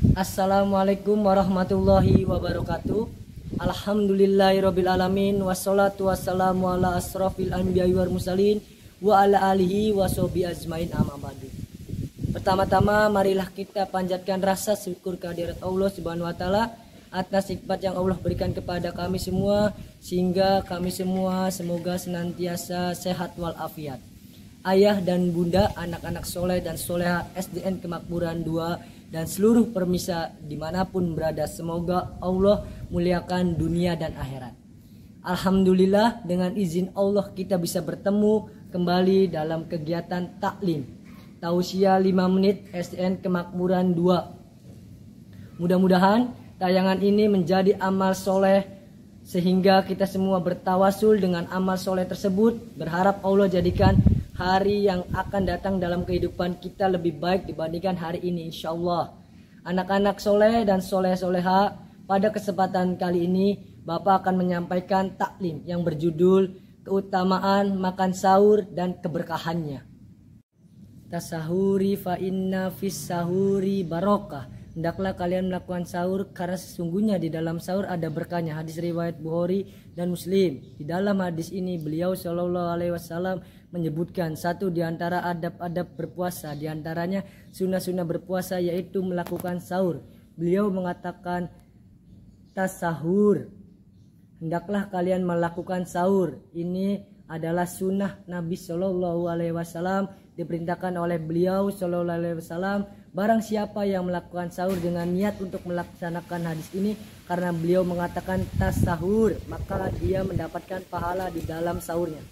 Assalamualaikum warahmatullahi wabarakatuh. Alhamdulillahirabbil alamin wassalatu wassalamu ala asrofil anbiya'i wal mursalin wa ala alihi washabihi ajmain amma ba'du. Pertama-tama marilah kita panjatkan rasa syukur kehadirat Allah Subhanahu wa taala atas nikmat yang Allah berikan kepada kami semua, sehingga kami semua semoga senantiasa sehat walafiat. Ayah dan bunda, anak-anak soleh dan soleha SDN Kemakmuran 2 dan seluruh permisa dimanapun berada, semoga Allah muliakan dunia dan akhirat. Alhamdulillah, dengan izin Allah kita bisa bertemu kembali dalam kegiatan taklim tausiah 5 menit SDN Kemakmuran 2. Mudah-mudahan tayangan ini menjadi amal soleh sehingga kita semua bertawasul dengan amal soleh tersebut. Berharap Allah jadikan hari yang akan datang dalam kehidupan kita lebih baik dibandingkan hari ini, insya Allah. Anak-anak soleh dan soleh-soleha, pada kesempatan kali ini Bapak akan menyampaikan taklim yang berjudul keutamaan makan sahur dan keberkahannya. Tasahuri fa inna fis sahuri barokah. Hendaklah kalian melakukan sahur karena sesungguhnya di dalam sahur ada berkahnya. Hadis riwayat Bukhari dan Muslim. Di dalam hadis ini beliau Shallallahu Alaihi Wasallam menyebutkan satu di antara adab-adab berpuasa, di antaranya sunnah-sunnah berpuasa yaitu melakukan sahur. Beliau mengatakan tasahur. Hendaklah kalian melakukan sahur. Ini adalah sunnah Nabi Shallallahu Alaihi Wasallam, diperintahkan oleh beliau Shallallahu Alaihi Wasallam. Barang siapa yang melakukan sahur dengan niat untuk melaksanakan hadis ini karena beliau mengatakan tasahur, maka dia mendapatkan pahala di dalam sahurnya.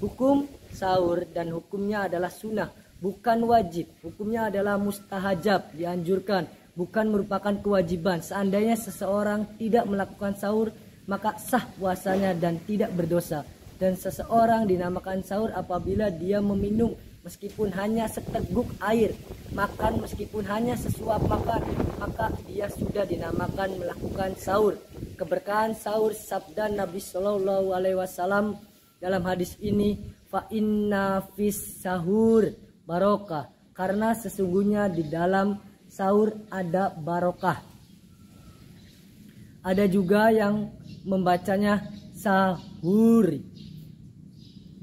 Hukum sahur dan hukumnya adalah sunnah, bukan wajib. Hukumnya adalah mustahajab, dianjurkan, bukan merupakan kewajiban. Seandainya seseorang tidak melakukan sahur, maka sah puasanya dan tidak berdosa. Dan seseorang dinamakan sahur apabila dia meminum meskipun hanya seteguk air, makan meskipun hanya sesuap makan, maka dia sudah dinamakan melakukan sahur. Keberkahan sahur, sabda Nabi Shallallahu Alaihi Wasallam dalam hadis ini, fa inna fis sahur barokah, karena sesungguhnya di dalam sahur ada barokah. Ada juga yang membacanya sahur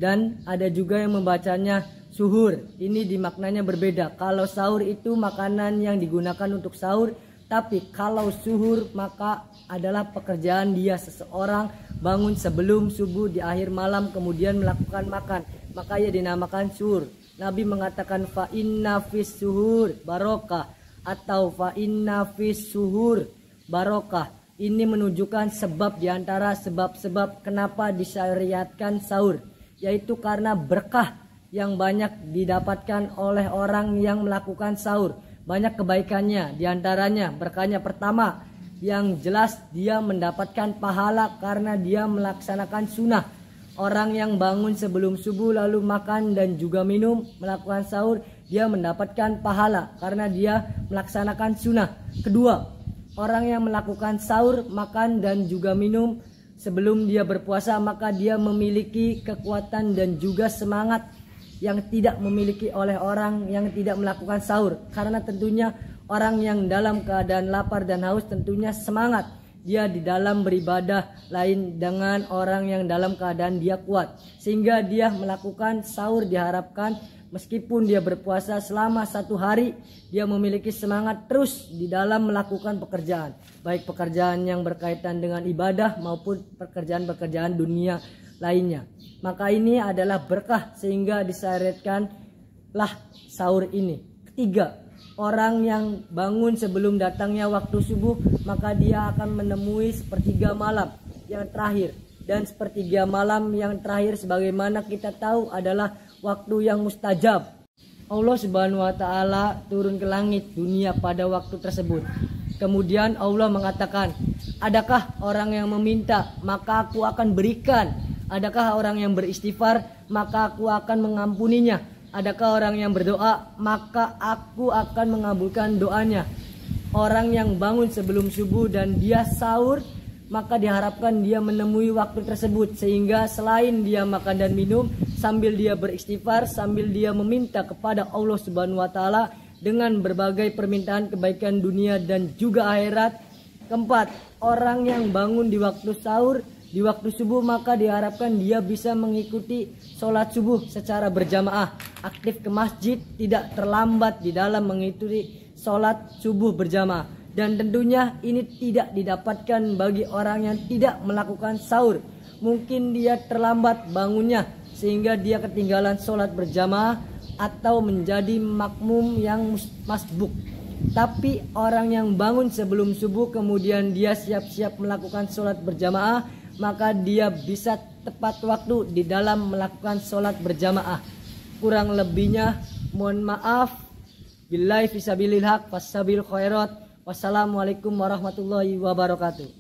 dan ada juga yang membacanya suhur. Ini dimaknanya berbeda. Kalau sahur itu makanan yang digunakan untuk sahur, tapi kalau suhur maka adalah pekerjaan dia. Seseorang bangun sebelum subuh di akhir malam kemudian melakukan makan, maka ia dinamakan suhur. Nabi mengatakan fa inna fis suhur barokah atau fa inna fis suhur barokah. Ini menunjukkan sebab diantara sebab-sebab kenapa disyariatkan sahur, yaitu karena berkah yang banyak didapatkan oleh orang yang melakukan sahur. Banyak kebaikannya, diantaranya berkahnya pertama yang jelas dia mendapatkan pahala karena dia melaksanakan sunnah. Orang yang bangun sebelum subuh lalu makan dan juga minum melakukan sahur, dia mendapatkan pahala karena dia melaksanakan sunnah. Kedua, orang yang melakukan sahur, makan dan juga minum sebelum dia berpuasa, maka dia memiliki kekuatan dan juga semangat yang tidak memiliki oleh orang yang tidak melakukan sahur. Karena tentunya orang yang dalam keadaan lapar dan haus tentunya semangat dia di dalam beribadah, lain dengan orang yang dalam keadaan dia kuat. Sehingga dia melakukan sahur diharapkan meskipun dia berpuasa selama 1 hari, dia memiliki semangat terus di dalam melakukan pekerjaan, baik pekerjaan yang berkaitan dengan ibadah maupun pekerjaan-pekerjaan dunia lainnya. Maka ini adalah berkah sehingga disyariatkanlah sahur ini. Ketiga, orang yang bangun sebelum datangnya waktu subuh, maka dia akan menemui sepertiga malam yang terakhir. Dan sepertiga malam yang terakhir sebagaimana kita tahu adalah waktu yang mustajab. Allah Subhanahu wa taala turun ke langit dunia pada waktu tersebut. Kemudian Allah mengatakan, adakah orang yang meminta maka aku akan berikan? Adakah orang yang beristighfar maka aku akan mengampuninya? Adakah orang yang berdoa maka aku akan mengabulkan doanya? Orang yang bangun sebelum subuh dan dia sahur, maka diharapkan dia menemui waktu tersebut, sehingga selain dia makan dan minum, sambil dia beristighfar, sambil dia meminta kepada Allah Subhanahu wa taala, dengan berbagai permintaan kebaikan dunia dan juga akhirat. Keempat, orang yang bangun di waktu sahur, di waktu subuh, maka diharapkan dia bisa mengikuti sholat subuh secara berjamaah, aktif ke masjid, tidak terlambat di dalam mengikuti sholat subuh berjamaah. Dan tentunya ini tidak didapatkan bagi orang yang tidak melakukan sahur. Mungkin dia terlambat bangunnya sehingga dia ketinggalan sholat berjamaah atau menjadi makmum yang masbuk. Tapi orang yang bangun sebelum subuh kemudian dia siap-siap melakukan sholat berjamaah, maka dia bisa tepat waktu di dalam melakukan sholat berjamaah. Kurang lebihnya mohon maaf. Billahi fisabilil haq, wassabil khairat. Wassalamualaikum warahmatullahi wabarakatuh.